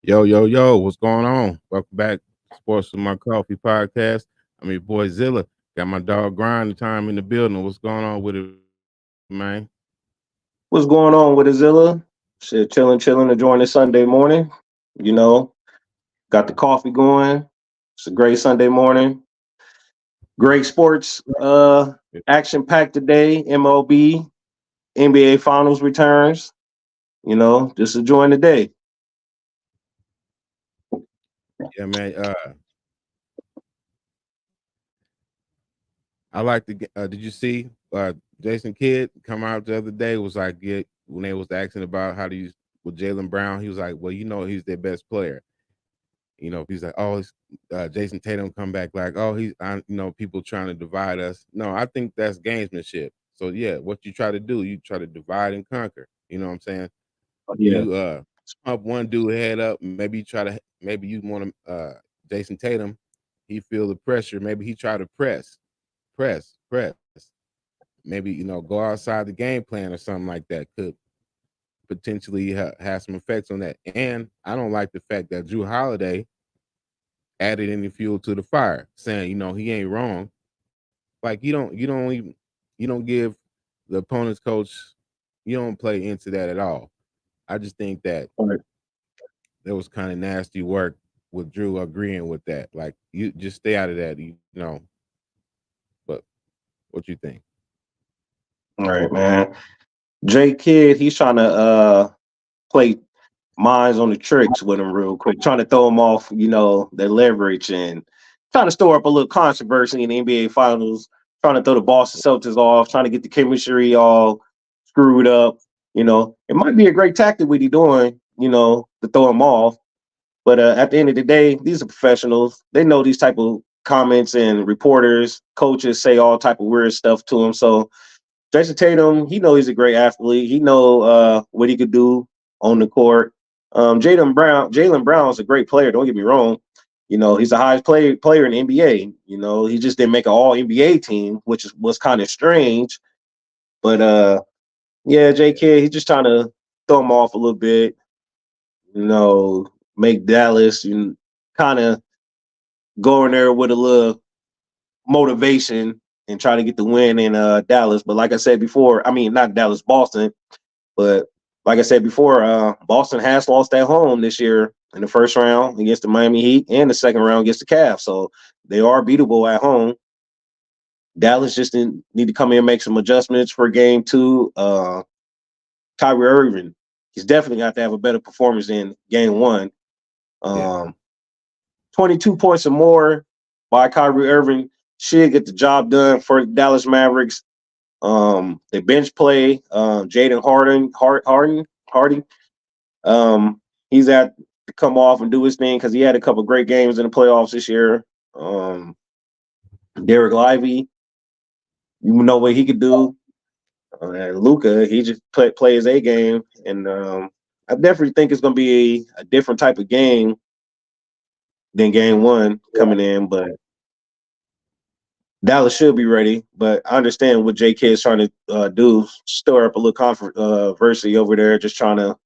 Yo, yo, yo, what's going on? Welcome back to Sports with My Coffee podcast. I'm your boy Zilla. Got my dog Grind time in the building. What's going on with it, man? What's going on with Azilla? Shit, chilling, enjoying this Sunday morning. You know, got the coffee going. It's a great Sunday morning. Great sports action packed today. MLB, NBA Finals returns. Just enjoying the day. Yeah, man. I like to get did you see Jason Kidd come out the other day was like when they was asking about how do you with Jalen Brown, he was like, well, he's their best player. He's like, oh, Jason Tatum come back like, oh, people trying to divide us. No, I think that's gamesmanship. So yeah, what you try to do, you try to divide and conquer. You know what I'm saying? Yeah, You pump one dude head up. Maybe you want to Jason Tatum. He feel the pressure. Maybe he try to press. Maybe go outside the game plan or something like that could potentially have some effects on that. And I don't like the fact that Drew Holiday added any fuel to the fire, saying he ain't wrong. Like you don't give the opponent's coach, you don't play into that at all. I just think that right, there was kind of nasty work with Drew agreeing with that. Like you just stay out of that, But what you think? right, man. J Kidd, he's trying to play minds on the tricks with him real quick, trying to throw him off, their leverage and trying to store up a little controversy in the NBA Finals, trying to throw the Boston Celtics off, trying to get the chemistry all screwed up. It might be a great tactic what he's doing, to throw him off. But at the end of the day, these are professionals. They know these type of comments and reporters, coaches say all type of weird stuff to him. So Jason Tatum, he know he's a great athlete. He know what he could do on the court. Jalen Brown's a great player. Don't get me wrong. He's the highest player in the NBA. He just didn't make an All NBA team, which was kind of strange. But yeah, JK, he's just trying to throw him off a little bit. You know, make Dallas kind of go in there with a little motivation and try to get the win in Dallas. But like I said before, I mean not Dallas, Boston. But like I said before, Boston has lost at home this year in the first round against the Miami Heat and the second round against the Cavs. So they are beatable at home. Dallas just didn't need to come in and make some adjustments for game two. Kyrie Irving, he's definitely got to have a better performance in game one. Yeah, Um, 22 points or more by Kyrie Irving should get the job done for Dallas Mavericks. They bench play Jaden Hardy. He's at to come off and do his thing because he had a couple great games in the playoffs this year. Derek Lively, you know what he could do. And Luca, he just play his A game, and I definitely think it's going to be a different type of game than game one coming in, but Dallas should be ready. But I understand what JK is trying to do, stir up a little controversy over there, just trying to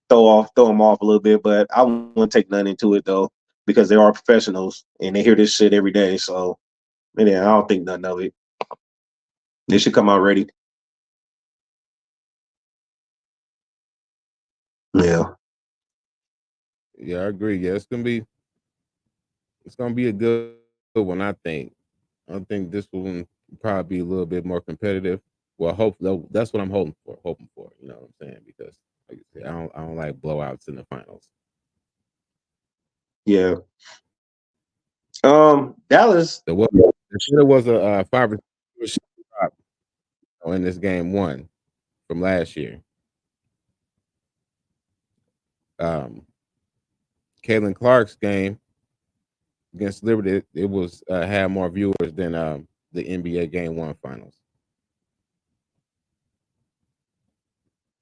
throw them off a little bit. But I wouldn't take nothing into it though, because they are professionals and they hear this shit every day. So yeah, I don't think nothing of it. They should come out ready. Yeah. yeah, I agree. Yeah, it's gonna be a good one. I think this one probably be a little bit more competitive. Well, that's what I'm hoping for. You know what I'm saying? Because like I said, I don't like blowouts in the finals. Yeah. Dallas. There should was a 5 drop in this game one from last year. Um, Caitlin Clark's game against Liberty, it was had more viewers than the NBA Game One Finals.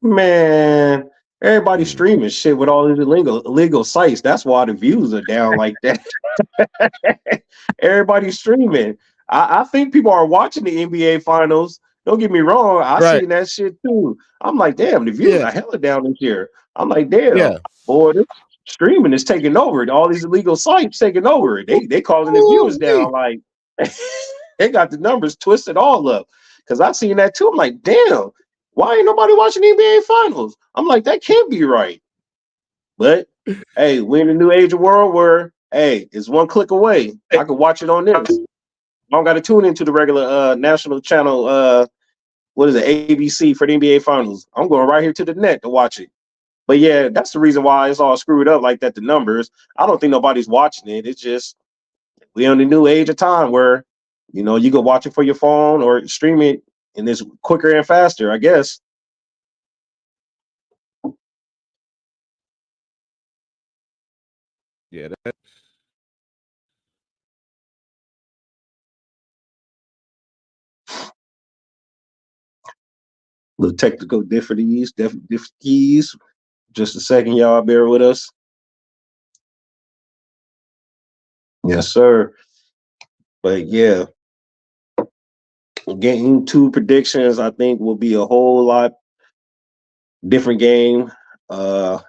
Man, everybody's Mm. streaming shit with all these illegal sites. That's why the views are down like that. Everybody's streaming. I think people are watching the NBA finals. Don't get me wrong. I Right. seen that shit too. I'm like, damn, the views Yeah. are hella down this year. I'm like, damn, Yeah. boy, streaming is taking over. All these illegal sites taking over. They causing the viewers down. Ooh-wee. Like they got the numbers twisted all up. Cause I seen that too. I'm like, damn, why ain't nobody watching the NBA finals? I'm like, that can't be right. But hey, we're in a new age of world where hey, it's one click away. I can watch it on this. I don't got to tune into the regular national channel. What is it, ABC for the NBA finals? I'm going right here to the net to watch it. But yeah, that's the reason why it's all screwed up like that. The numbers. I don't think nobody's watching it. It's just we on the new age of time where you can watch it for your phone or stream it, and it's quicker and faster. I guess. Yeah, Little technical difficulties. Just a second, y'all. Bear with us. Yes, sir. But yeah, getting two predictions, I think will be a whole lot different game. Uh,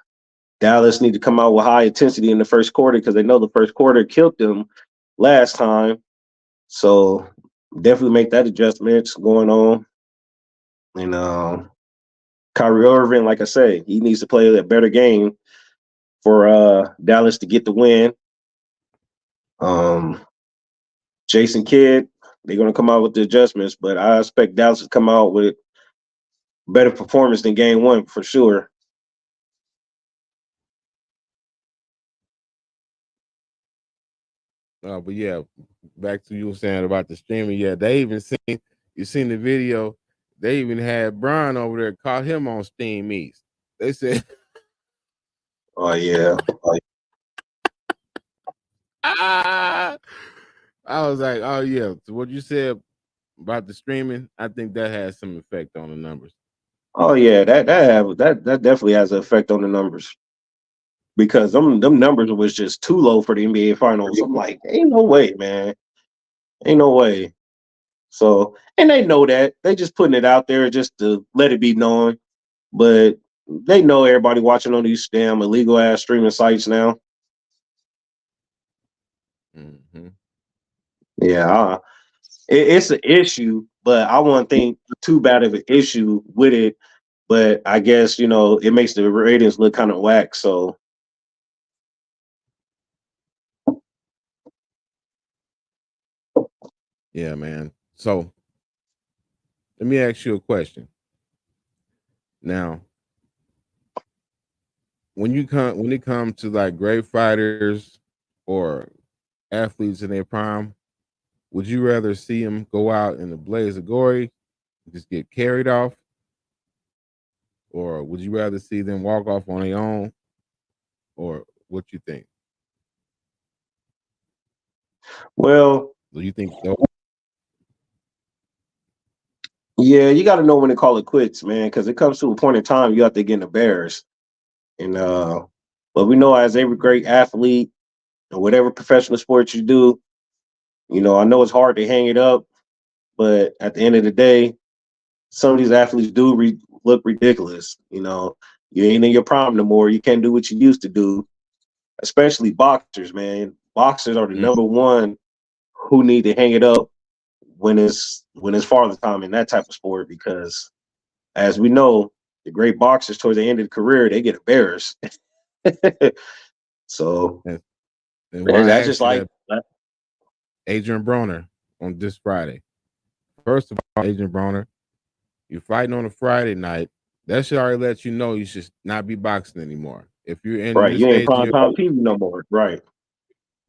Dallas need to come out with high intensity in the first quarter because they know the first quarter killed them last time. So definitely make that adjustments going on. And Kyrie Irving, like I say, he needs to play a better game for Dallas to get the win. Um, Jason Kidd, they're going to come out with the adjustments, but I expect Dallas to come out with better performance than game one for sure. but yeah, back to you were saying about the streaming. Yeah, they even seen the video. They even had Brian over there caught him on Steam East. They said, Oh yeah. ah, I was like, oh yeah. So what you said about the streaming, I think that has some effect on the numbers. Oh yeah, that definitely has an effect on the numbers because them numbers was just too low for the NBA finals. I'm like, ain't no way, man. Ain't no way. So, and they know that. They just putting it out there just to let it be known. But they know everybody watching on these damn illegal ass streaming sites now. Mm-hmm. Yeah, it's an issue, but I won't think too bad of an issue with it. But I guess it makes the ratings look kind of whack. So Yeah, man. So let me ask you a question. Now, when it comes to like great fighters or athletes in their prime, would you rather see them go out in a blaze of glory, just get carried off, or would you rather see them walk off on their own, or what you think? well, Do you think yeah, you got to know when to call it quits, man, because it comes to a point in time you have to get embarrassed. And but we know as every great athlete and whatever professional sport you do, I know it's hard to hang it up, but at the end of the day, some of these athletes do look ridiculous. You ain't in your prime no more. You can't do what you used to do, especially boxers, man. Boxers are the mm, number one who need to hang it up when it's father time in that type of sport because as we know, the great boxers towards the end of the career, they get embarrassed. So and, and why I that's just asked you like that, Adrian Broner on this Friday? First of all, Adrian Broner, you're fighting on a Friday night. That should already let you know you should not be boxing anymore. If you're in right, this you ain't stage of prime time TV no more. Right.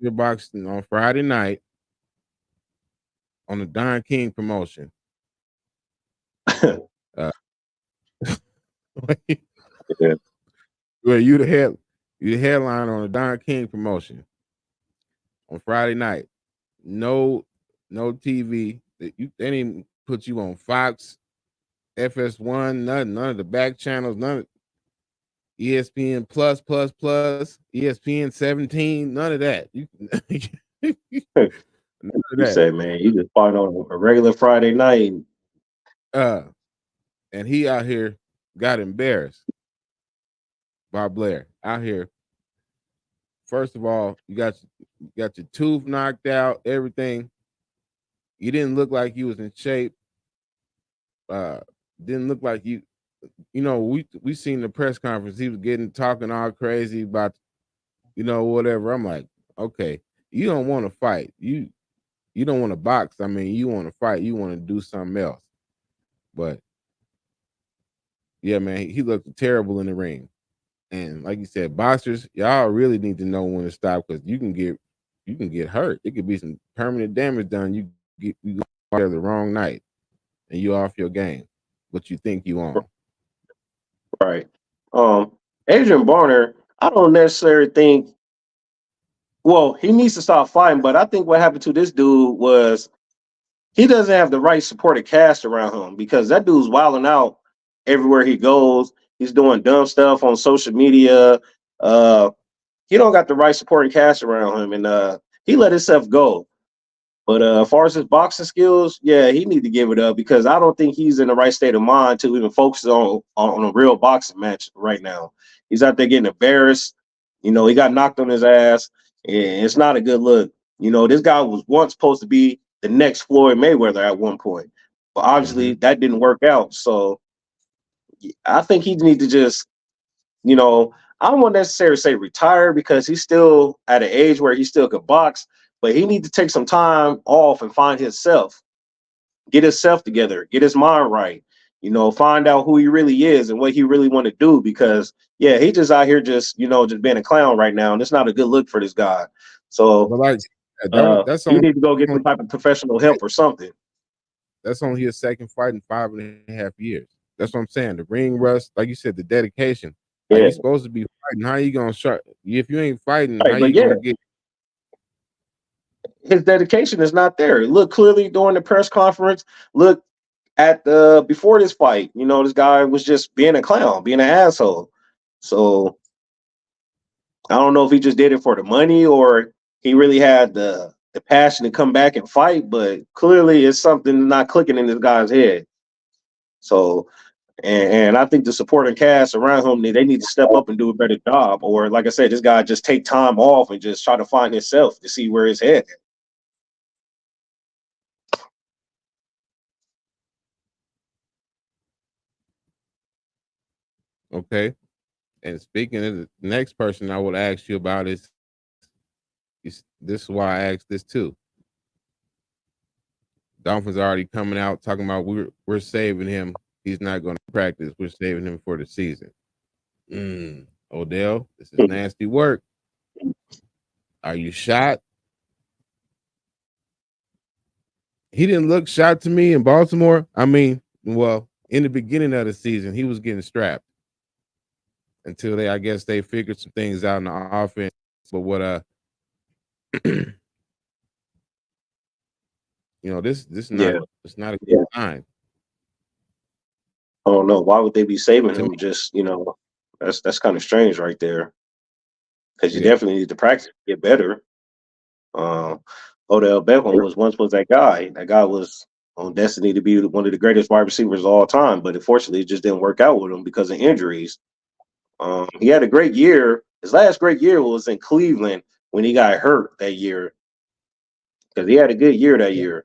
your boxing on Friday night on the Don King promotion, uh, Yeah. where you the headline on the Don King promotion on Friday night. No, no TV. They didn't put you on Fox, FS1, none of the back channels, none of ESPN plus, ESPN 17, none of that. You none of You that. say, man, you just fight on a regular Friday night. Uh, and he out here got embarrassed by Blair out here. first of all, you got your tooth knocked out, everything. You didn't look like you was in shape. Uh, didn't look like you. You know, we seen the press conference. He was getting talking all crazy about whatever. I'm like, okay, you don't want to fight. You don't want to box. I mean, you want to fight. You want to do something else. But yeah, man, he looked terrible in the ring. And like you said, boxers, y'all really need to know when to stop because you can get hurt. It could be some permanent damage done. You go there the wrong night and you off your game. What you think you on? Right. Um, Adrian Barner, I don't necessarily think. Well, he needs to stop fighting, but I think what happened to this dude was he doesn't have the right supportive cast around him because that dude's wilding out everywhere he goes. He's doing dumb stuff on social media. Uh, he don't got the right supporting cast around him, and he let himself go. But as far as his boxing skills, yeah, he need to give it up because I don't think he's in the right state of mind to even focus on a real boxing match right now. He's out there getting embarrassed. He got knocked on his ass, and it's not a good look. This guy was once supposed to be the next Floyd Mayweather at one point, but Hmm. obviously that didn't work out. So I think he needs to just you know, I don't want to necessarily say retire because he's still at an age where he still could box, but he needs to take some time off and find himself, get himself together, get his mind right. Find out who he really is and what he really want to do because yeah, he just out here just being a clown right now, and it's not a good look for this guy. So But like that's he only need to go get some type of professional help or something. that's only his second fight in 5.5 years. That's what I'm saying. The ring rust, like you said, the dedication. Like Yeah, you're supposed to be fighting. How you gonna start? If you ain't fighting, how right. But you yeah, gonna get? his dedication is not there. Look clearly during the press conference. Look at the before this fight, this guy was just being a clown, being an asshole. So I don't know if he just did it for the money or he really had the passion to come back and fight, but clearly it's something not clicking in this guy's head. So and I think the supporting cast around him they need to step up and do a better job. Or like I said, this guy just take time off and just try to find himself to see where his head is. Okay. And speaking of the next person, I would ask you about this is why I asked this too. Dolphins are already coming out talking about we're saving him. He's not going to practice. We're saving him for the season. Odell, this is nasty work. Are you shot? He didn't look shot to me in Baltimore. I mean, well, in the beginning of the season, he was getting strapped until I guess they figured some things out in the offense. But this is not Yeah, it's not a good sign I don't know why would they be saving to me. him. Just that's kind of strange right there because you Yeah, definitely need to practice to get better. Uh, Odell Beckham was that guy. That guy was on destiny to be one of the greatest wide receivers of all time, but unfortunately, it just didn't work out with him because of injuries. He had a great year. His last great year was in Cleveland when he got hurt that year because he had a good year that yeah. year,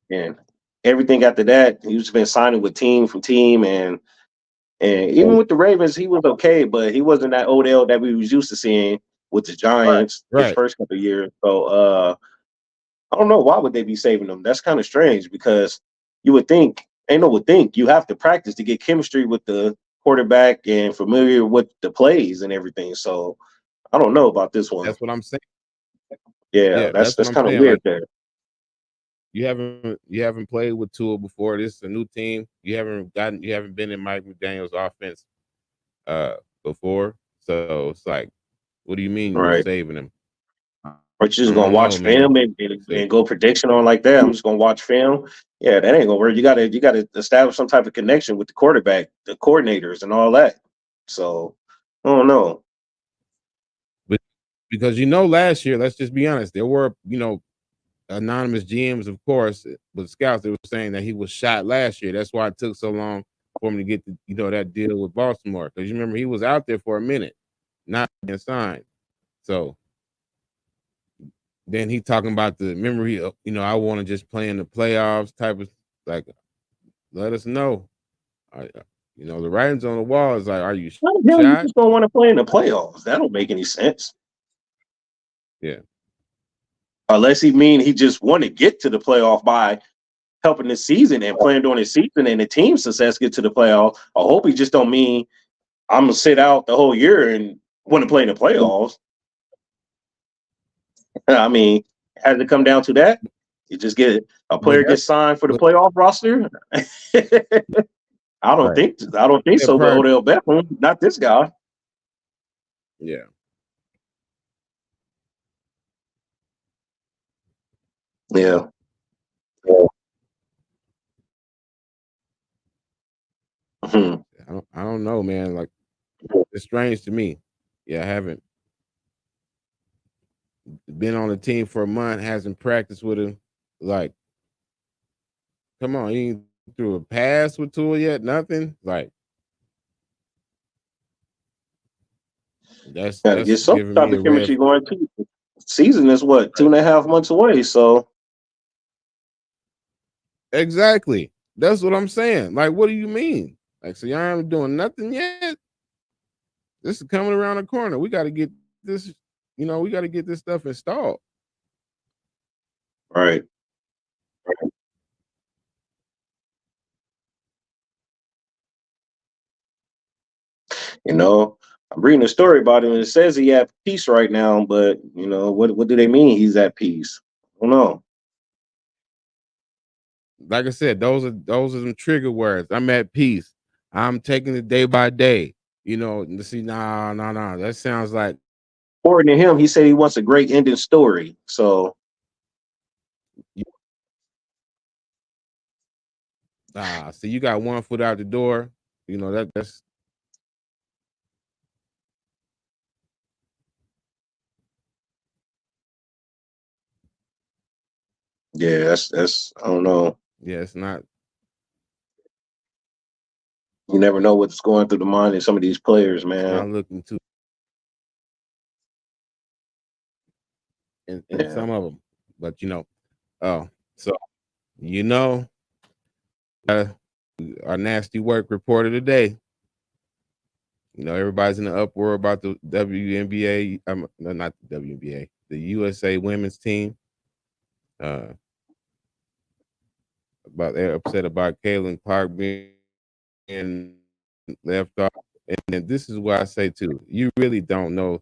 and everything after that, he's been signing with team from team, and even with the Ravens, he was okay, but he wasn't that Odell that we was used to seeing with the Right, Giants his right. first couple of years. So I don't know why would they be saving them. That's kind of strange because you would think, ain't no would think you have to practice to get chemistry with the quarterback and familiar with the plays and everything. So I don't know about this one. That's what I'm saying. Yeah, Yeah, that's that's what that's I'm kind of saying. weird Like there. you haven't played with Tua before. This is a new team. You haven't been in Mike McDaniel's offense uh before. So it's like, what do you mean we're Right. saving him? Or I you just don't gonna know, watch man. film and go prediction on like that. I'm just gonna watch film. Yeah, that ain't gonna work. You gotta establish some type of connection with the quarterback, the coordinators, and all that. So I don't know. But because last year, let's just be honest, there were anonymous GMs, of course, with scouts. They were saying that he was shot last year. That's why it took so long for him to get that deal with Baltimore. Because you remember he was out there for a minute, not being signed. So then he talking about the memory of, I want to just play in the playoffs type of, like, let us know. I, the writing's on the wall is like, are you How the hell you shot? just don't want to play in the playoffs? That don't make any sense. Yeah. Unless he mean he just want to get to the playoff by helping the season and playing during the season and the team success get to the playoff. I hope he just don't mean I'm gonna sit out the whole year and want to play in the playoffs. I mean, has it come down to that? You just get a But player that's gets signed for the but playoff roster. right. I don't think That so. But part, Odell Beckham, not this guy. yeah. Yeah. Mhm. I don't know, man. Like, it's strange to me. Yeah, I haven't been on the team for a month, hasn't practiced with him. Like, come on, you ain't threw a pass with Tua yet, nothing. Like, that's Got to get that's some giving type me of a red chemistry going too. Season is what, two flag. and a half months away. So Exactly. That's what I'm saying. Like, what do you mean? Like, so y'all aren't doing nothing yet? This is coming around the corner. We got to get this, we got to get this stuff installed. right. You know, I'm reading a story about him and it says he at peace right now, but what do they mean he's at peace? I don't know. Like I said, those are some trigger words. I'm at peace. I'm taking it day by day. See, nah. That sounds like, According to him, he said he wants a great ending story. So see, you got one foot out the door. That's yeah, that's I don't know. yeah, it's not You never know what's going through the mind of some of these players, it's man. not looking too in Yeah. some of them, but oh, so you know, uh, our nasty work reporter today. Everybody's in the uproar about the WNBA. No, not the WNBA, the USA women's team. Uh, they're upset about Caitlin Clark being left off. And then this is why I say too, you really don't know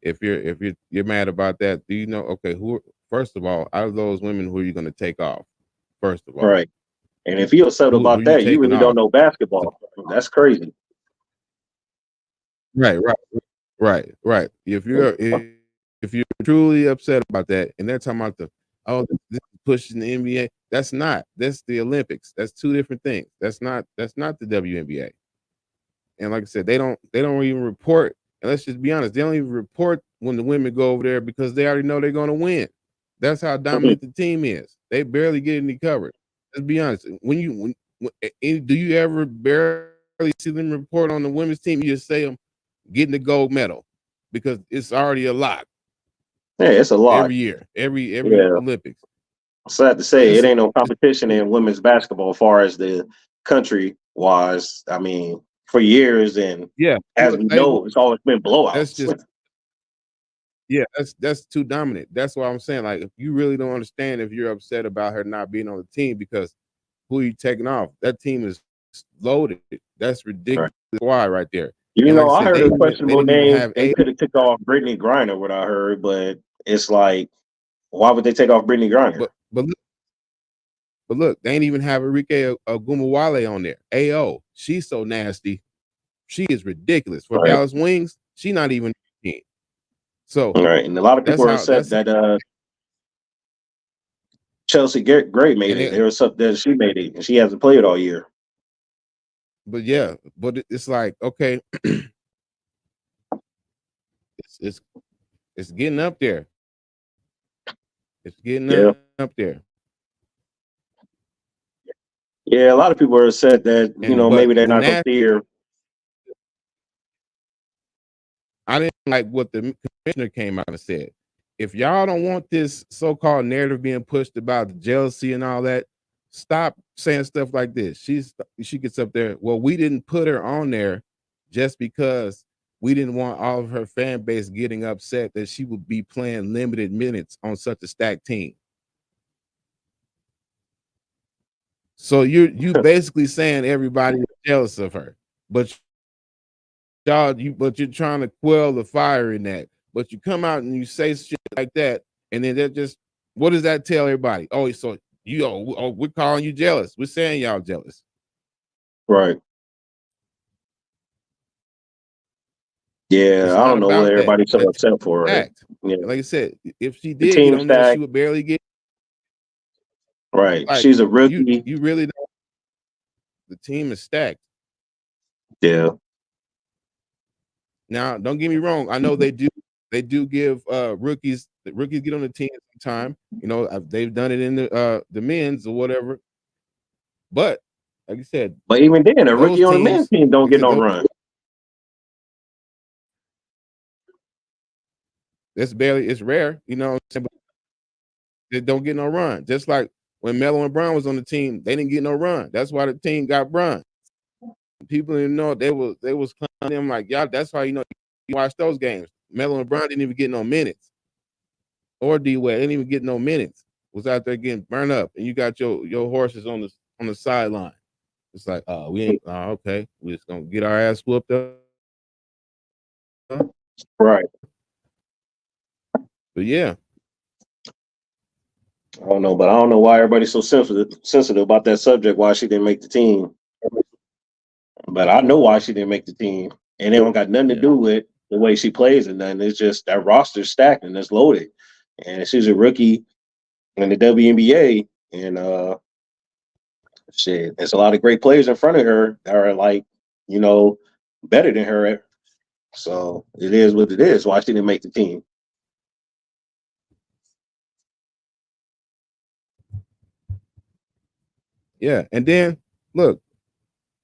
if you're mad about that. Do you know? Okay, who? First of all, out of those women, who are you going to take off? First of all, Right. And if you're upset who about you that, you taking really don't off? know basketball. That's crazy. Right. Right. If you're truly upset about that, and they're talking about this is pushing the NBA, that's not. That's the Olympics. That's two different things. That's not the WNBA. And like I said, they don't even report. And let's just be honest, they don't even report when the women go over there because they already know they're going to win. That's how dominant the team is. They barely get any coverage. Let's be honest. Do you ever barely see them report on the women's team? You just say them getting the gold medal because it's already a lock Yeah, it's a lot. every year, every Yeah. Olympics. Sad to say, it It's ain't no competition in women's basketball as far as the country wise. I mean, for years and yeah, as we USA. know, it's always been That's blowouts. just Yeah, that's too dominant. That's why I'm saying, like, if you really don't understand, if you're upset about her not being on the team, because who are you taking off? That team is loaded. That's Right. ridiculous. Why right there? You And like know, I I said, heard they a even they questionable didn't even name. have They a could have took off Brittany Griner, what I heard, but it's like, why would they take off Brittany Griner? but look, they ain't even have Enrique Ogumawale on there. AO, she's so nasty. She is ridiculous for Right. Dallas Wings. She not even 15. So Right. And a lot of that's people are how upset that's that Chelsea Gray made and it. they, They were upset that she made it and she hasn't played all year. but yeah, but it's like, okay, it's it's getting up there. It's getting Yeah. up there. Yeah, a lot of people are upset that, And but maybe they're the not gonna Nats, see her. I didn't like what the commissioner came out and said. if y'all don't want this so-called narrative being pushed about the jealousy and all that, stop saying stuff like this. She gets up there. Well, we didn't put her on there just because we didn't want all of her fan base getting upset that she would be playing limited minutes on such a stacked team. So you basically saying everybody is jealous of her, but you're trying to quell the fire in that. But you come out and you say shit like that, and then that just what does that tell everybody? Oh, so we're calling you jealous. We're saying y'all jealous. Right. Yeah, It's I not don't know what about that. everybody's so The upset for it. fact, Yeah, like I said, if she the did get team on there, she stack. would barely get Right. like She's a you. rookie. You really don't. The team is stacked. Yeah. Now, don't get me wrong. I know they do give rookies the rookies get on the team sometime. You know, they've done it in the men's or whatever. But like you said, But even then, a those rookie on the men's teams, team don't like I get said, no run. that's barely it's rare, you know, but they don't get no run. Just like when Melo and Brown was on the team, they didn't get no run. That's why the team got run. People didn't know they was clowning them like y'all. That's why you watch those games. Melo and Brown didn't even get no minutes, or D Wade didn't even get no minutes. Was out there getting burned up, and you got your horses on the sideline. It's like, oh, we ain't. Oh, okay, we just gonna get our ass whooped up. Right. But yeah, I don't know, but I don't know why everybody's so sensitive about that subject. Why she didn't make the team? But I know why she didn't make the team, and it don't got nothing to yeah, do with the way she plays and nothing. It's just that roster's stacked and it's loaded, and she's a rookie in the WNBA, and shit, there's a lot of great players in front of her that are like, you know, better than her. So it is what it is. Why she didn't make the team? yeah. And then look,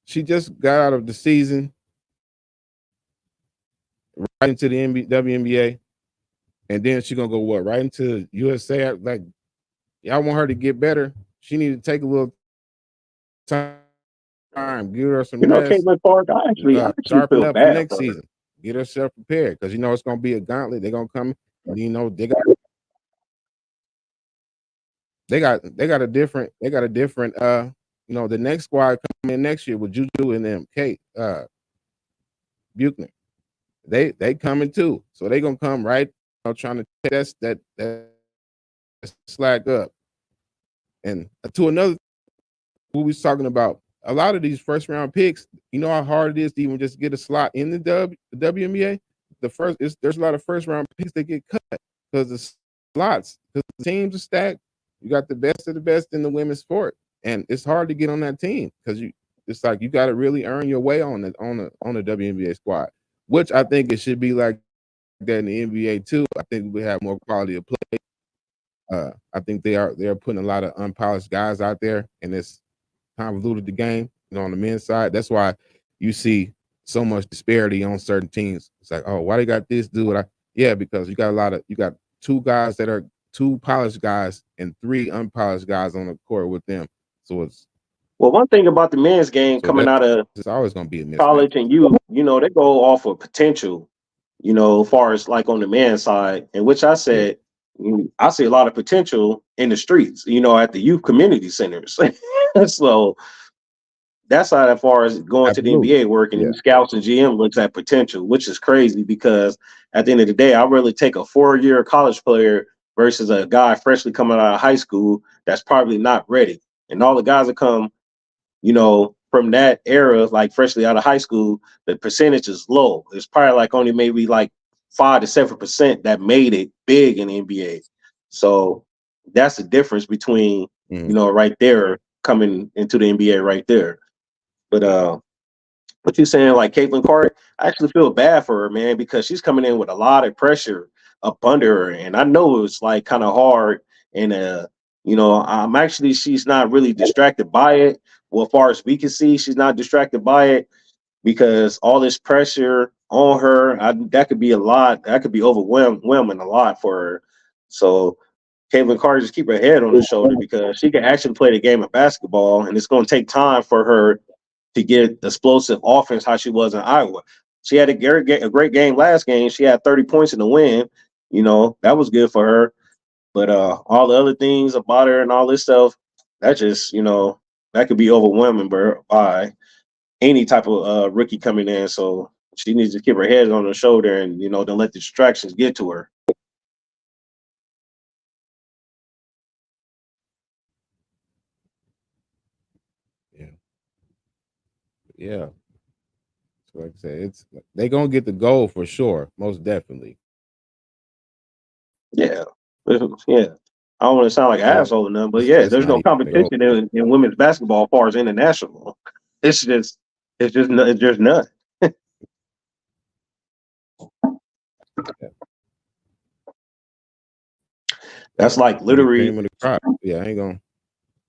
she just got out of the season right into the WNBA, and then she gonna go what right into USA. Like y'all want her to get better. She need to take a little time, give her some You know, rest, Caitlin Clark, I actually sharpen feel up for bad next for her. season. Get herself prepared because you know it's gonna be a gauntlet. They're gonna come. You know they got a different you know the next squad coming in next year with Juju and them Kate Buchner. They coming too, so they gonna come right. You know, trying to take that slack up and to another. What we was talking about a lot of these first round picks. You know how hard it is to even just get a slot in the WNBA. There's a lot of first round picks that get cut because the slots because the teams are stacked. You got the best of the best in the women's sport, and it's hard to get on that team because it's like you got to really earn your way on the WNBA squad, which I think it should be like that in the NBA too. I think we have more quality of play. I think they're putting a lot of unpolished guys out there, and it's convoluted the game, you know, on the men's side. That's why you see so much disparity on certain teams. It's like, oh, why they got this dude? Yeah, because you got two guys that are two polished guys and three unpolished guys on the court with them. So Well, one thing about the men's game so coming that's out of it's always gonna be a mismatch. college and youth, you know, they go off of potential, you know, as far as like on the men's side, and which I Yeah, said, I see a lot of potential in the streets, you know, at the youth community centers. So that's not as far as going to the absolutely. NBA work and Yeah. these scouts and GM looks at potential, which is crazy because at the end of the day, I really take a 4-year college player versus a guy freshly coming out of high school that's probably not ready. And all the guys that come, you know, from that era, like freshly out of high school, the percentage is low. It's probably like only maybe like 5 to 7% that made it big in the NBA. So that's the difference between, Mhm. you know, right there coming into the NBA right there. But what you saying, like Caitlin Clark, I actually feel bad for her, man, because she's coming in with a lot of pressure up under her, and I know it's like kind of hard. And you know, I'm actually she's not really distracted by it. Well, as far as we can see, she's not distracted by it because all this pressure on her, that could be a lot. That could be overwhelming a lot for her. So Caitlin Carter just keep her head on her shoulder because she can actually play the game of basketball, and it's going to take time for her to get explosive offense how she was in Iowa. She had a great game last game. She had 30 points in the win. That was good for her. But all the other things about her and all this stuff, that just that could be overwhelming by any type of rookie coming in. So she needs to keep her head on her shoulder and don't let the distractions get to her. Yeah, yeah. So like I said, it's they gonna get the goal for sure, most definitely. Yeah, yeah. I don't want to sound like an Yeah, asshole or nothing, but yeah, it's there's not no even the goal. competition in women's basketball as far as international. It's just, it's just none. Yeah. Yeah, That's like be the literally cream of the crop. Yeah, I ain't gonna.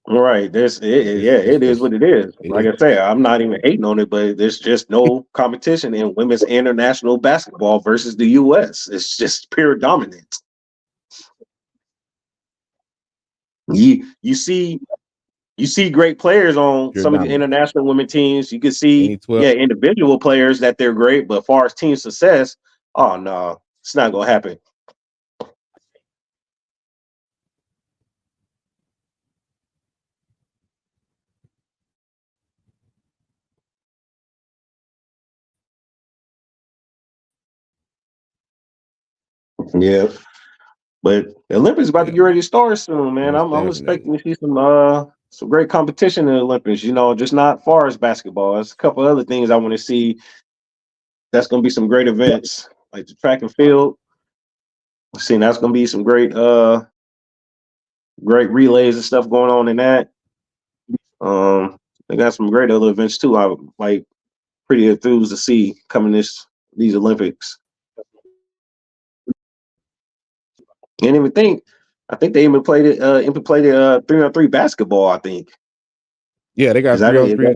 right. Yeah, It's it is just what it is. it Like is. I say, I'm not even hating on it, but there's just no competition in women's international basketball versus the U.S. It's just pure dominance. You see great players on Pure some of the dominance. international women teams. You can see, Any 12. yeah, individual players that they're great, but as far as team success, oh no, it's not gonna happen. Yeah, but the Olympics about to Yeah, get ready to start soon, man. most I'm definitely. expecting to see some great competition in the Olympics. Just not far as basketball. There's a couple other things I want to see. That's gonna be some great events like the track and field. Seeing that's gonna be some great relays and stuff going on in that. They got some great other events too. I like pretty enthused to see coming these Olympics. Can't even think. I think they even played it 3-on-3 basketball. I think Yeah, they is got that three it? on Is three. that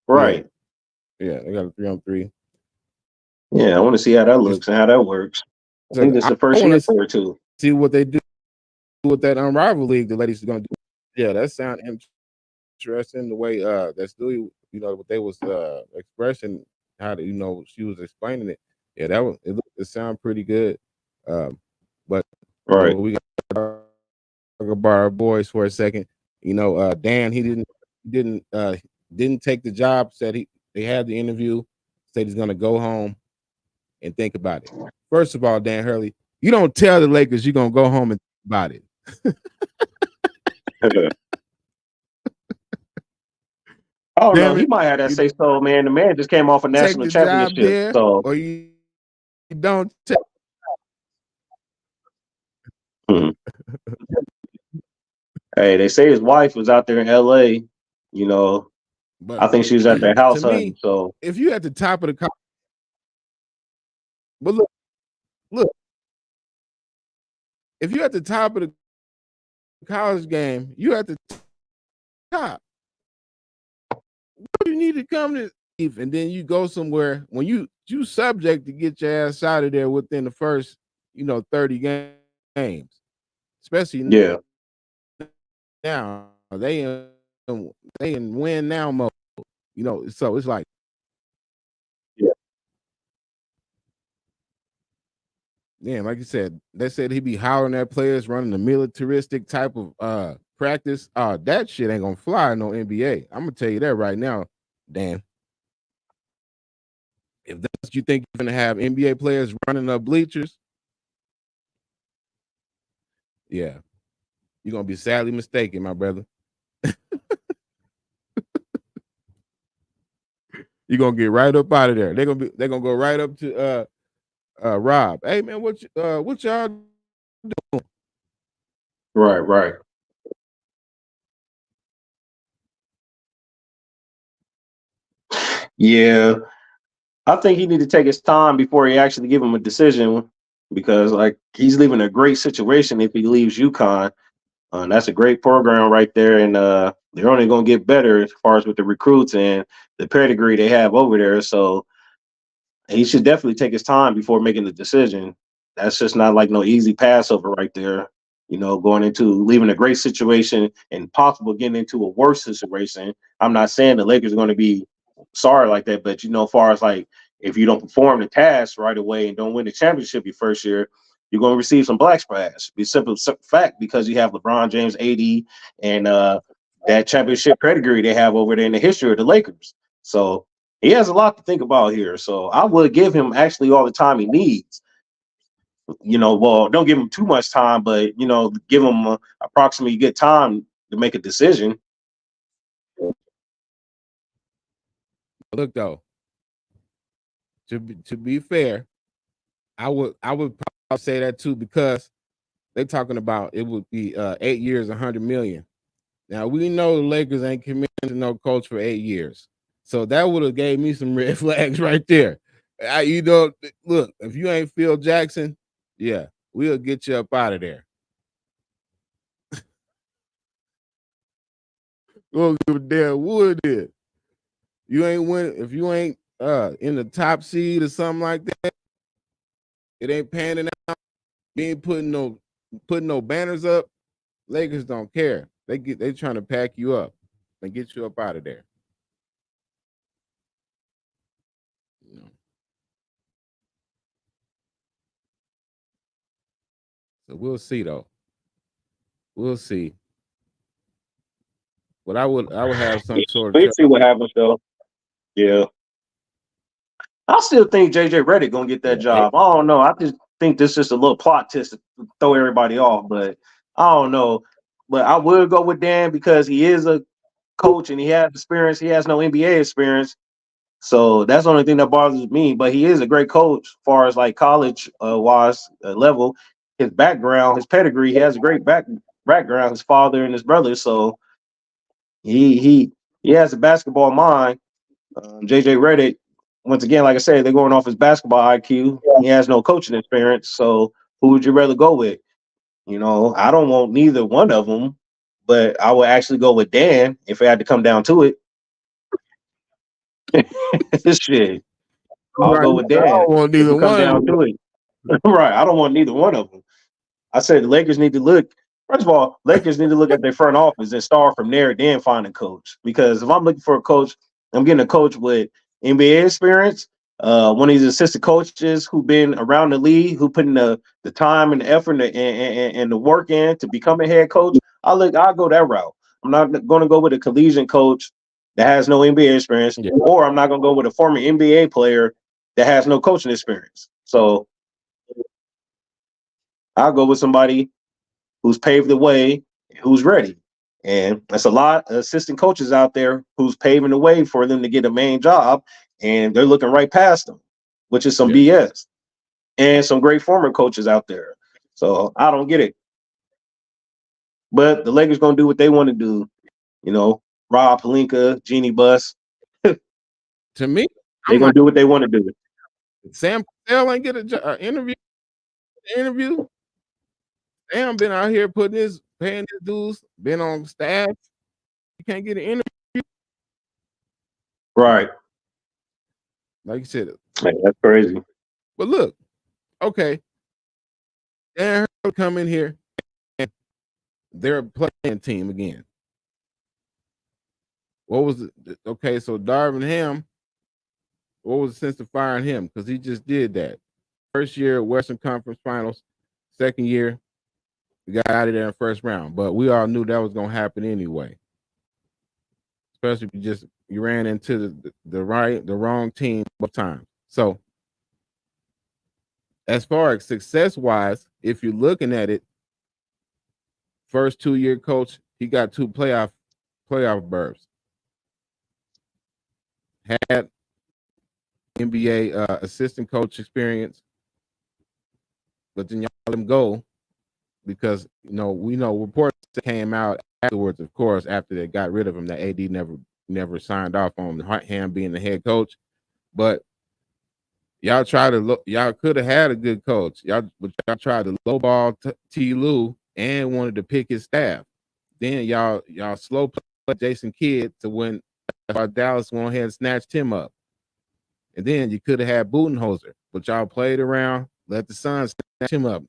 Yeah, right? yeah, they got a 3-on-3. Yeah, I want to see how that It's looks and how that works. I like think this is the I first want year to for it too. see what they do with that unrivaled league. The ladies are gonna do. Yeah, that sound interesting. The way that's still what they was expressing how to she was explaining it. Yeah, it sound pretty good. Um, but Right, we got to talk about our boys for a second. Dan didn't uh didn't take the job. Said they had the interview. Said he's gonna go home and think about it. First of all, Dan Hurley, you don't tell the Lakers you're gonna go home and think about it. I don't know. Damn He it. might have that You say so, man. The man just came off a take national the job championship, there so or you don't take. hmm. Hey, they say his wife was out there in L.A. You know, But I think she was at their to house hunting. me, So if you at the top of the but look, if you at the top of the college game, you at the top. What do you need to come to and then you go somewhere when you subject to get your ass out of there within the first 30 games, especially yeah, now they in win now mode. So it's like, yeah, damn, like you said, they said he'd be hollering at players, running a militaristic type of practice. That shit ain't gonna fly in no NBA. I'm gonna tell you that right now, Dan. If that's what you think you're gonna have NBA players running up bleachers, yeah, you're gonna be sadly mistaken, my brother. You're gonna get right up out of there. They're gonna go right up to Rob. Hey man, what y'all doing? right, right. Yeah, I think he need to take his time before he actually give him a decision because like he's leaving a great situation if he leaves UConn. That's a great program right there, and they're only going to get better as far as with the recruits and the pedigree they have over there. So he should definitely take his time before making the decision. That's just not like no easy passover right there. Going into leaving a great situation and possible getting into a worse situation. I'm not saying the Lakers are going to be sorry like that, but as far as like if you don't perform the task right away and don't win the championship your first year, you're going to receive some black splash. Be simple fact because you have LeBron James, AD, and that championship pedigree they have over there in the history of the Lakers. So he has a lot to think about here. So I would give him actually all the time he needs. Well, don't give him too much time, but give him approximately good time to make a decision. Look though, to be fair, I would probably say that too because they're talking about it would be 8 years, 100 million. Now we know the Lakers ain't committed to no coach for 8 years, so that would have gave me some red flags right there. Look, if you ain't Phil Jackson, yeah, we'll get you up out of there. We'll give a damn wood it. You ain't win if you ain't in the top seed or something like that. It ain't panning out. You ain't putting no banners up. Lakers don't care. They trying to pack you up and get you up out of there. You know. So we'll see though. We'll see. But I would have some sort of We'll trust. see what happens though. Yeah. I still think JJ Redick gonna get that Yeah. Hey, job. I don't know. I just think this is just a little plot twist to throw everybody off, but I don't know. But I would go with Dan because he is a coach and he has experience. He has no NBA experience. So that's the only thing that bothers me. But he is a great coach as far as like college wise level. His background, his pedigree, he has a great background. His father and his brother, so he has a basketball mind. JJ Redick, once again, like I said, they're going off his basketball IQ. He has no coaching experience. So who would you rather go with? I don't want neither one of them, but I would actually go with Dan if it had to come down to it. Shit. I'll right. go with I Dan don't want if neither it come one of down them. to it. Right. I don't want neither one of them. I said the Lakers need to look. First of all, Lakers need to look at their front office and start from there, then find a coach. Because if I'm looking for a coach, I'm getting a coach with NBA experience, one of these assistant coaches who've been around the league, who put in the time and the effort and the work in to become a head coach. I'll go that route. I'm not going to go with a collegiate coach that has no NBA experience, Yeah. or I'm not going to go with a former NBA player that has no coaching experience. So I'll go with somebody who's paved the way, who's ready. And that's a lot of assistant coaches out there who's paving the way for them to get a main job, and they're looking right past them, which is some Yeah. BS. And some great former coaches out there. So I don't get it. But the Lakers gonna do what they want to do. You know, Rob Pelinka, Jeannie Buss, To me, they I'm gonna like do what they want to do. Sam Cassell ain't get a interview. Interview. Sam been out here paying his dues, been on staff. You can't get an interview. Right. Like you said. Man, that's crazy. But look, okay, Dan Hurd come in here and they're a playing team again. What was it? Okay, so Darvin Ham, what was the sense of firing him? Because he just did that. First year, Western Conference Finals. Second year, we got out of there in the first round. But we all knew that was going to happen anyway. Especially if you ran into the wrong team both times. So as far as success wise, if you're looking at it, first 2-year coach, he got 2 playoff berths. Had NBA assistant coach experience, but then y'all let him go because we know reports came out afterwards, of course, after they got rid of him, that AD never signed off on Ham being the head coach. But y'all y'all could have had a good coach. But y'all tried to lowball T. Lue and wanted to pick his staff. Then y'all slow play Jason Kidd to win. Dallas went ahead and snatched him up. And then you could have had Budenholzer, but y'all played around let the Suns snatch him up.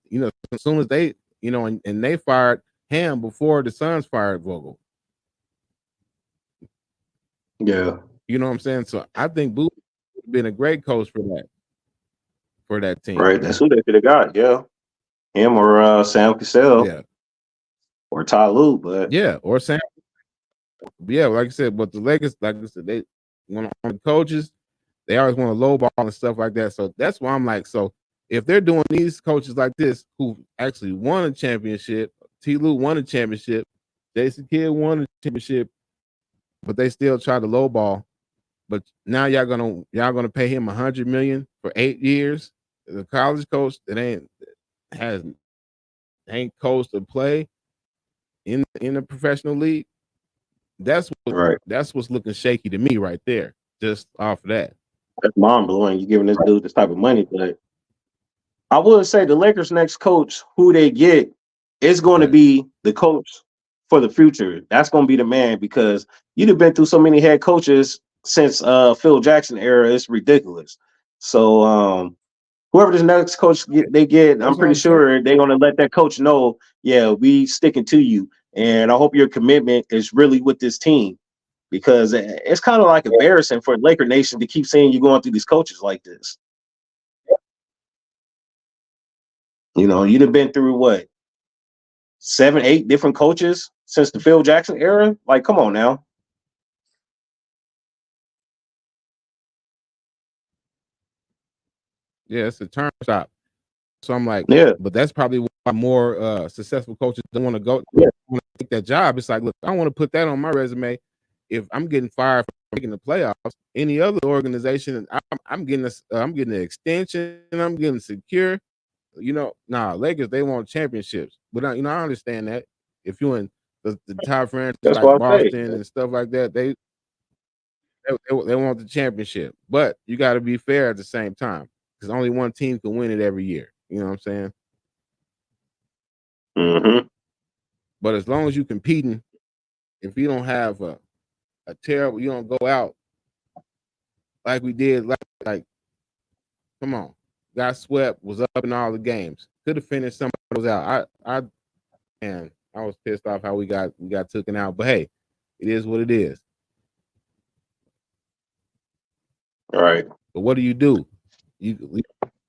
As soon as they, and they fired Ham before the Suns fired Vogel. Yeah. You know what I'm saying? So I think Boo would have been a great coach for that team. Right. That's who they could have got. Yeah. Him or Sam Cassell Yeah. or Ty Lue, but Yeah. Or Sam. Yeah, like I said, but the Lakers, like I said, they want the coaches, they always want to lowball and stuff like that. So that's why I'm like, so if they're doing these coaches like this who actually won a championship, T. Lue won a championship, Jason Kidd won a championship, but they still try to lowball. But now y'all gonna pay him $100 million for 8 years. The college coach that ain't coached or play in the professional league. right. That's what's looking shaky to me right there. Just off of that. That's mind blowing. You giving this dude this type of money, but I would say the Lakers' next coach, who they get, is going to Right. be the coach for the future. That's going to be the man because you've been through so many head coaches since Phil Jackson era. It's ridiculous. So whoever this next coach they get, I'm That's what pretty I'm saying. sure they're going to let that coach know, yeah, we sticking to you, and I hope your commitment is really with this team because it's kind of like embarrassing for Laker Nation to keep saying you're going through these coaches like this. You know, you'd have been through what 7, 8 different coaches since the Phil Jackson era. Like, come on now. Yeah, it's a turn shop. So I'm like, Yeah, but that's probably why more successful coaches don't want to go want to take that job. It's like, look, I don't want to put that on my resume. If I'm getting fired for making the playoffs, any other organization, I'm getting I'm getting an extension, I'm getting secure. Lakers they want championships, but I understand that. If you're in the top franchises that's like what I say. Boston and stuff like that, they want the championship, but you got to be fair at the same time because only one team can win it every year. You know what I'm saying? Mm-hmm. But as long as you're competing, if you don't have a terrible, you don't go out like we did, like come on, got swept, was up in all the games, could have finished some of those out. Man, I was pissed off how we got taken out, but hey, it is what it is. All right. But what do? You to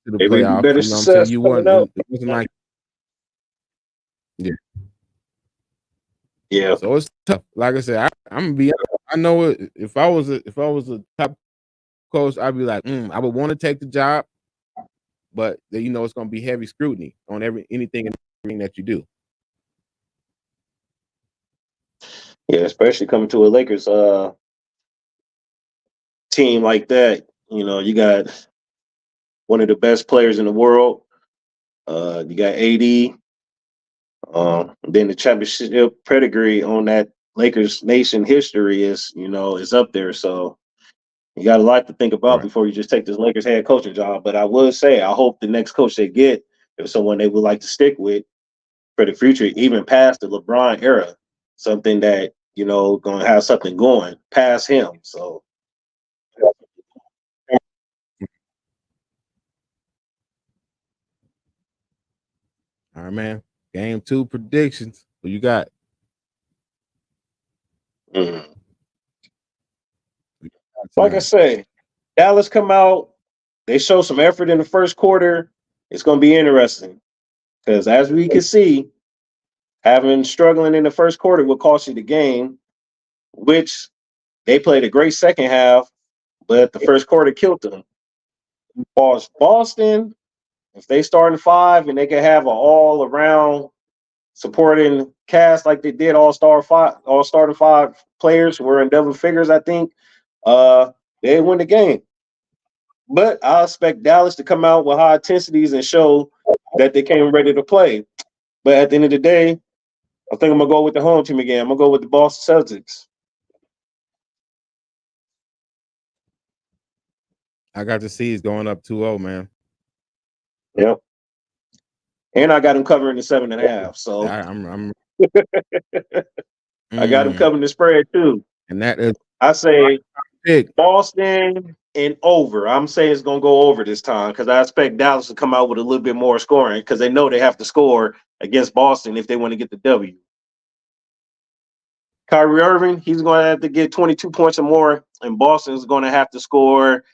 the Maybe playoffs. better You know what I'm saying? success You coming weren't. up. It wasn't like yeah. Yeah. So it's tough. Like I said, I'm gonna be. I know it. If I was a top coach, I'd be like, I would want to take the job, but it's gonna be heavy scrutiny on anything and everything that you do. Yeah, especially coming to a Lakers team like that. You know, you got one of the best players in the world. You got AD. Then the championship pedigree on that Lakers nation history is up there. So you got a lot to think about Right. before you just take this Lakers head coaching job. But I would say I hope the next coach they get is someone they would like to stick with for the future, even past the LeBron era. Something that, gonna have something going past him. So All right, man. Game 2 predictions. Who you got? mm. Who you got Like I tonight? say, Dallas come out, they show some effort in the first quarter. It's gonna be interesting. Because as we can see, having struggling in the first quarter will cost you the game, which they played a great second half, but the first quarter killed them. Boston, if they start in five and they can have an all around supporting cast like they did, all starting five players who were in double figures, I think, uh, they win the game. But I expect Dallas to come out with high intensities and show that they came ready to play. But at the end of the day, I think I'm gonna go with the home team again. I'm gonna go with the Boston Celtics. I got the C's going up 2-0, man. Yep. And I got them covering the 7.5. So I'm I got them mm, covering the spread too. and that is I say pick? Boston and over. I'm saying it's gonna go over this time because I expect Dallas to come out with a little bit more scoring because they know they have to score against Boston if they want to get the W. Kyrie Irving, he's going to have to get 22 points or more, and Boston's going to have to score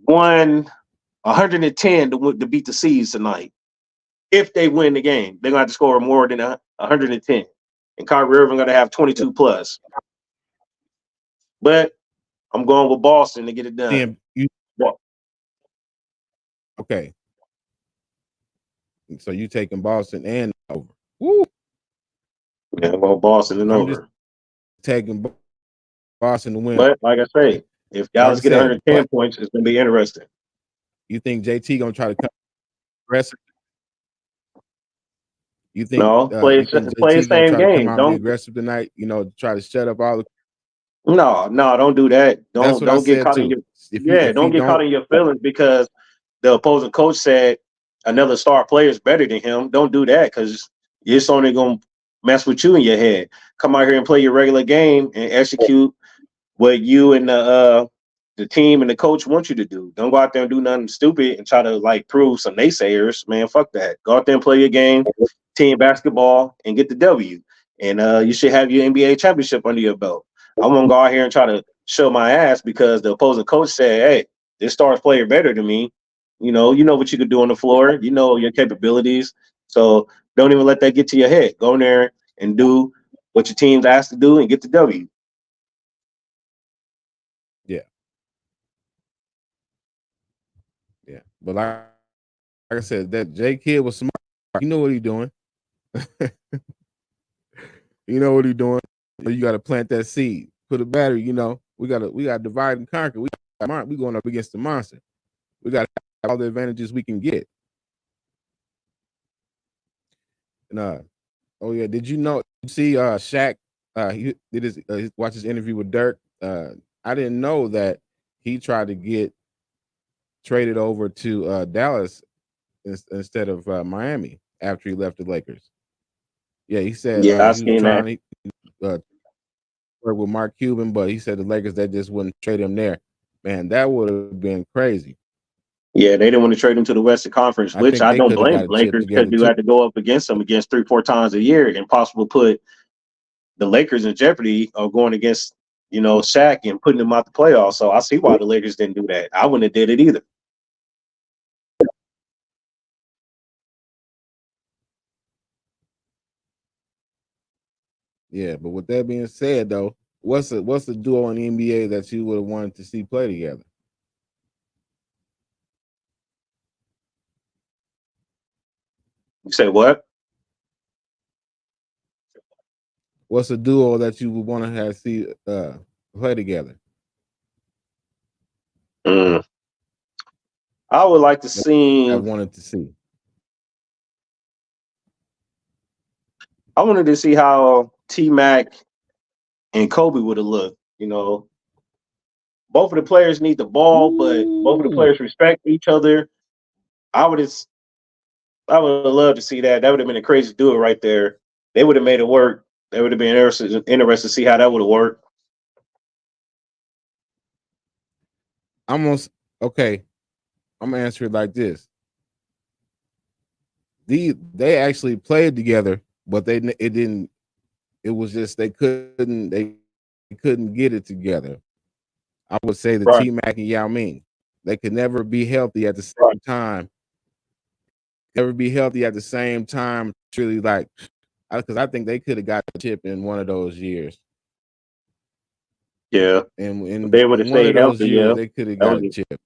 one 110 to beat the Seas tonight. If they win the game, they're going to have to score more than 110, and Kyrie Irving going to have 22 plus. But I'm going with Boston to get it done. Okay. So you taking Boston and over? Woo. Yeah, well, Boston and I'm just over. taking Boston to win. But like I say, if Dallas Like I get said, 110 points, it's going to be interesting. You think JT gonna try to come aggressive? You think No, play the JT gonna same try to come game. out and be Don't aggressive tonight? Try to shut up all the. no, don't do that. That's what I Don't get said caught in too. your If he don't get caught don't, in your feelings because the opposing coach said another star player is better than him. Don't do that because it's only gonna mess with you in your head. Come out here and play your regular game and execute what you and the team and the coach want you to do. Don't go out there and do nothing stupid and try to like prove some naysayers. Man, fuck that. Go out there and play your game, team basketball, and get the W. And you should have your NBA championship under your belt. I won't go out here and try to show my ass because the opposing coach said, "Hey, this star player better than me." You know what you could do on the floor. You know your capabilities. So don't even let that get to your head. Go in there and do what your team's asked to do and get the W. yeah, yeah. But like I said, that J Kid was smart. You know what he doing. You know what he doing. You got to plant that seed. Put a battery. We got to divide and conquer. We going up against the monster. We got to have all the advantages we can get. And oh yeah, did you know? You see, Shaq, he did watch his interview with Dirk. I didn't know that he tried to get traded over to Dallas instead of Miami after he left the Lakers. Yeah, he said Yeah, I he was seen that. trying to work with Mark Cuban, but he said the Lakers they just wouldn't trade him there. Man, that would have been crazy. Yeah, they didn't want to trade him to the Western Conference, I which think I they don't could have blame got the a chip Lakers because together you too. had to go up against them against 3-4 times a year and possibly put the Lakers in jeopardy of going against, Shaq and putting them out the playoffs. So I see why the Lakers didn't do that. I wouldn't have did it either. Yeah, but with that being said, though, what's the duo in the NBA that you would have wanted to see play together? You say what? What's a duo that you would want to have see play together? Mm. I would like to I see. wanted to see. I wanted to see how T Mac and Kobe would have looked. Both of the players need the ball, but both of the Ooh. players respect each other. I would have I would have loved to see that. That would have been a crazy duo right there. They would have made it work. They would have been interested to see how that would have worked. Almost okay. I'm gonna answer it like this: they actually played together, but it didn't. It was just they couldn't get it together. I would say the Right. T Mac and Yao Ming. They could never be healthy at the same time. Never be healthy at the same time. It's really like because I think they could have got the chip in one of those years. Yeah. And If in they would have one of stayed those healthy, years, yeah. they could have That got was a it. chip.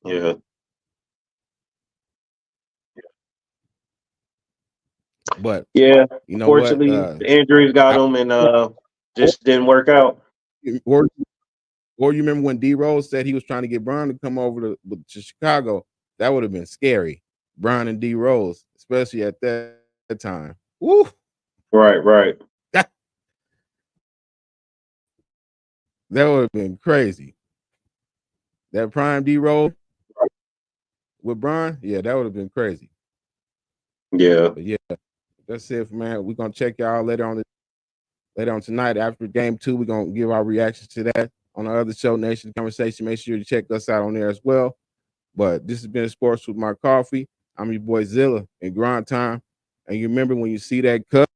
Yeah. But Yeah. you know what? Unfortunately, the injuries got I, them and just didn't work out. or or you remember when D Rose said he was trying to get Bron to come over to Chicago? That would have been scary. Bron and D Rose, especially at that time. Woo! Right, right. That, that would have been crazy. That prime D Rose with Bron, yeah, that would have been crazy. Yeah. But yeah, that's it, man. We're gonna check y'all later on tonight after game 2. We're gonna give our reactions to that on our other show, Nation Conversation. Make sure to check us out on there as well. But this has been Sports with My Coffee. I'm your boy Zilla in grind time. And you remember when you see that cup,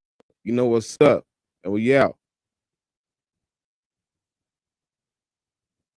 you know what's up. And we out.